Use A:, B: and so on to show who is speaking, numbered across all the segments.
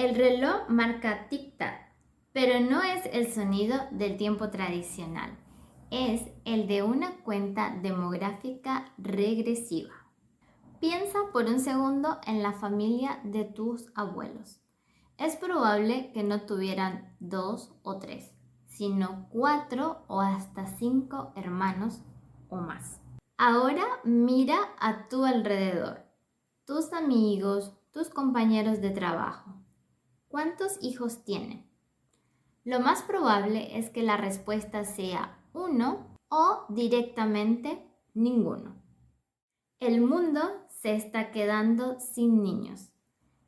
A: El reloj marca tic-tac, pero no es el sonido del tiempo tradicional, es el de una cuenta demográfica regresiva. Piensa por un segundo en la familia de tus abuelos. Es probable que no tuvieran 2 o 3, sino 4 o hasta 5 hermanos o más. Ahora mira a tu alrededor, tus amigos, tus compañeros de trabajo. ¿Cuántos hijos tienen? Lo más probable es que la respuesta sea 1 o directamente ninguno. El mundo se está quedando sin niños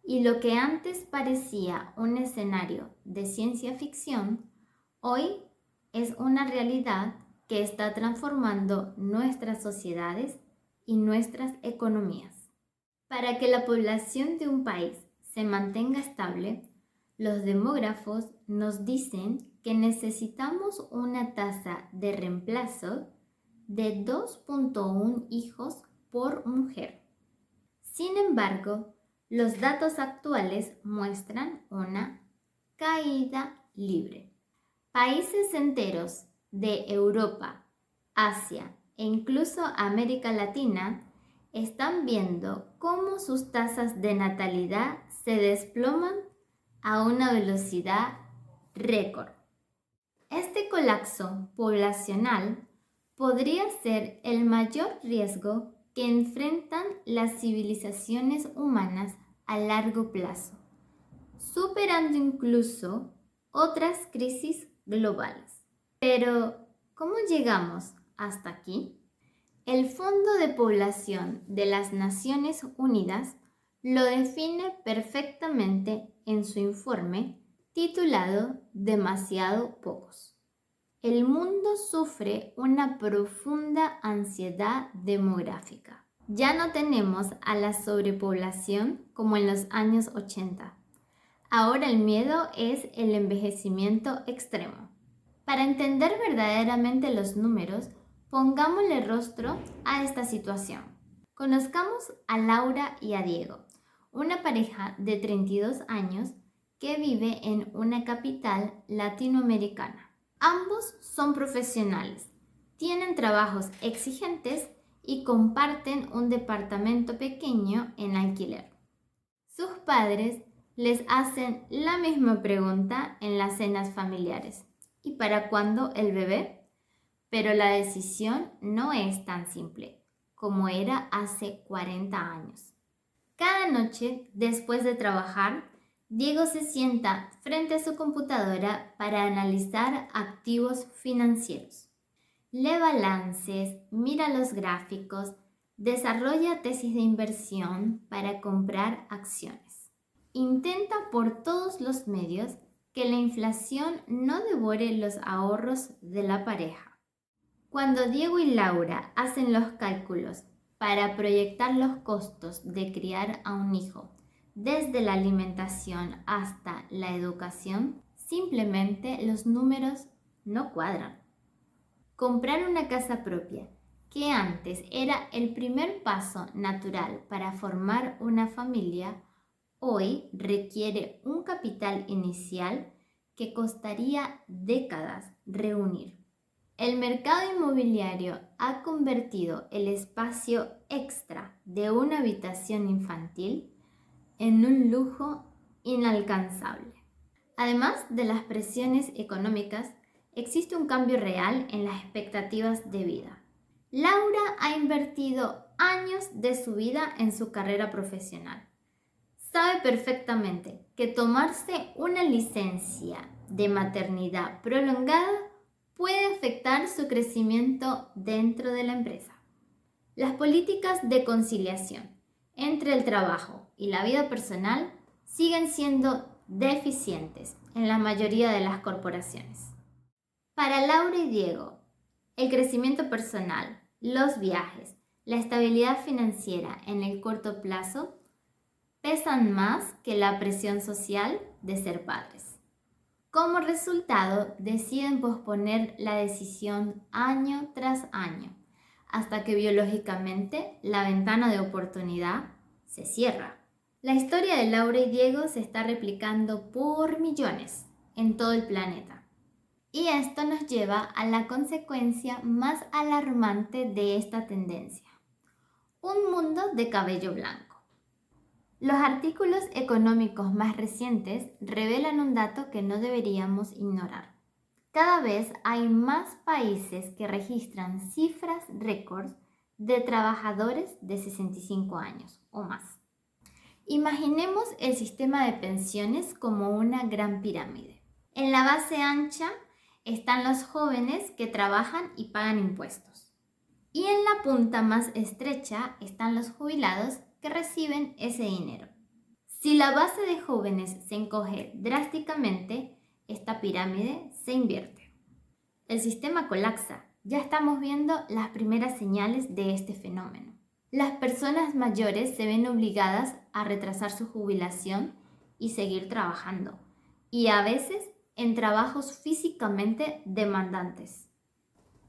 A: y lo que antes parecía un escenario de ciencia ficción, hoy es una realidad que está transformando nuestras sociedades y nuestras economías. Para que la población de un país se mantenga estable, los demógrafos nos dicen que necesitamos una tasa de reemplazo de 2.1 hijos por mujer. Sin embargo, los datos actuales muestran una caída libre. Países enteros de Europa, Asia e incluso América Latina están viendo cómo sus tasas de natalidad se desploman a una velocidad récord. Este colapso poblacional podría ser el mayor riesgo que enfrentan las civilizaciones humanas a largo plazo, superando incluso otras crisis globales. Pero, ¿cómo llegamos hasta aquí? El Fondo de Población de las Naciones Unidas lo define perfectamente en su informe titulado Demasiado pocos. El mundo sufre una profunda ansiedad demográfica. Ya no tenemos a la sobrepoblación como en los años 80. Ahora el miedo es el envejecimiento extremo. Para entender verdaderamente los números, pongámosle rostro a esta situación. Conozcamos a Laura y a Diego, una pareja de 32 años que vive en una capital latinoamericana. Ambos son profesionales, tienen trabajos exigentes y comparten un departamento pequeño en alquiler. Sus padres les hacen la misma pregunta en las cenas familiares. ¿Y para cuándo el bebé? Pero la decisión no es tan simple como era hace 40 años. Cada noche, después de trabajar, Diego se sienta frente a su computadora para analizar activos financieros. Lee balances, mira los gráficos, desarrolla tesis de inversión para comprar acciones. Intenta por todos los medios que la inflación no devore los ahorros de la pareja. Cuando Diego y Laura hacen los cálculos para proyectar los costos de criar a un hijo, desde la alimentación hasta la educación, simplemente los números no cuadran. Comprar una casa propia, que antes era el primer paso natural para formar una familia, hoy requiere un capital inicial que costaría décadas reunir. El mercado inmobiliario ha convertido el espacio extra de una habitación infantil en un lujo inalcanzable. Además de las presiones económicas, existe un cambio real en las expectativas de vida. Laura ha invertido años de su vida en su carrera profesional. Sabe perfectamente que tomarse una licencia de maternidad prolongada puede afectar su crecimiento dentro de la empresa. Las políticas de conciliación entre el trabajo y la vida personal siguen siendo deficientes en la mayoría de las corporaciones. Para Laura y Diego, el crecimiento personal, los viajes, la estabilidad financiera en el corto plazo pesan más que la presión social de ser padres. Como resultado, deciden posponer la decisión año tras año, hasta que biológicamente la ventana de oportunidad se cierra. La historia de Laura y Diego se está replicando por millones en todo el planeta. Y esto nos lleva a la consecuencia más alarmante de esta tendencia: un mundo de cabello blanco. Los artículos económicos más recientes revelan un dato que no deberíamos ignorar. Cada vez hay más países que registran cifras récords de trabajadores de 65 años o más. Imaginemos el sistema de pensiones como una gran pirámide. En la base ancha están los jóvenes que trabajan y pagan impuestos. Y en la punta más estrecha están los jubilados que reciben ese dinero. Si la base de jóvenes se encoge drásticamente, esta pirámide se invierte. El sistema colapsa. Ya estamos viendo las primeras señales de este fenómeno. Las personas mayores se ven obligadas a retrasar su jubilación y seguir trabajando, y a veces en trabajos físicamente demandantes,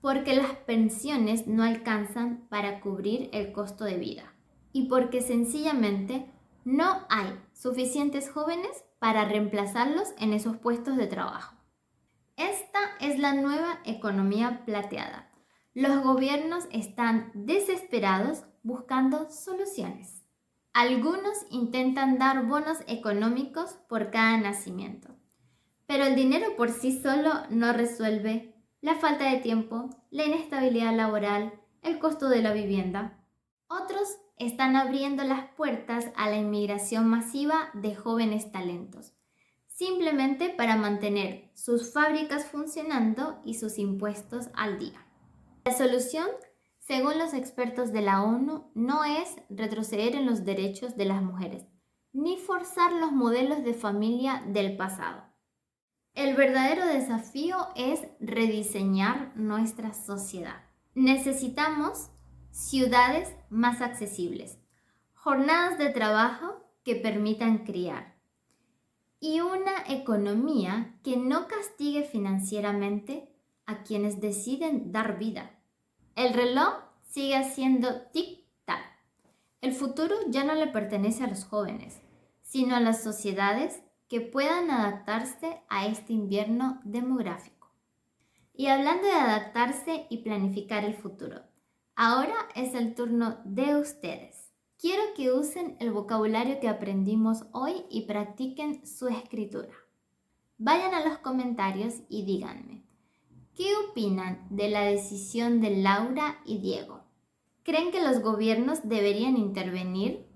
A: porque las pensiones no alcanzan para cubrir el costo de vida y porque sencillamente no hay suficientes jóvenes para reemplazarlos en esos puestos de trabajo. Esta es la nueva economía plateada. Los gobiernos están desesperados buscando soluciones. Algunos intentan dar bonos económicos por cada nacimiento, pero el dinero por sí solo no resuelve la falta de tiempo, la inestabilidad laboral, el costo de la vivienda. Otros están abriendo las puertas a la inmigración masiva de jóvenes talentos, simplemente para mantener sus fábricas funcionando y sus impuestos al día. La solución, según los expertos de la ONU, no es retroceder en los derechos de las mujeres, ni forzar los modelos de familia del pasado. El verdadero desafío es rediseñar nuestra sociedad. Necesitamos ciudades más accesibles, jornadas de trabajo que permitan criar y una economía que no castigue financieramente a quienes deciden dar vida. El reloj sigue haciendo tic-tac. El futuro ya no le pertenece a los jóvenes, sino a las sociedades que puedan adaptarse a este invierno demográfico. Y hablando de adaptarse y planificar el futuro, ahora es el turno de ustedes. Quiero que usen el vocabulario que aprendimos hoy y practiquen su escritura. Vayan a los comentarios y díganme, ¿qué opinan de la decisión de Laura y Diego? ¿Creen que los gobiernos deberían intervenir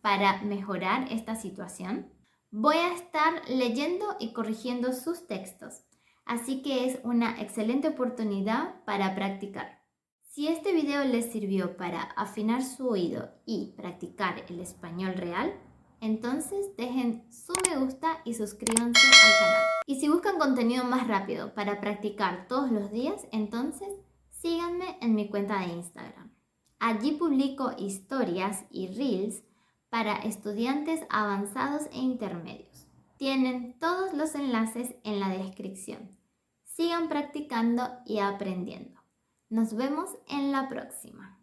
A: para mejorar esta situación? Voy a estar leyendo y corrigiendo sus textos, así que es una excelente oportunidad para practicar. Si este video les sirvió para afinar su oído y practicar el español real, entonces dejen su me gusta y suscríbanse al canal. Y si buscan contenido más rápido para practicar todos los días, entonces síganme en mi cuenta de Instagram. Allí publico historias y reels para estudiantes avanzados e intermedios. Tienen todos los enlaces en la descripción. Sigan practicando y aprendiendo. Nos vemos en la próxima.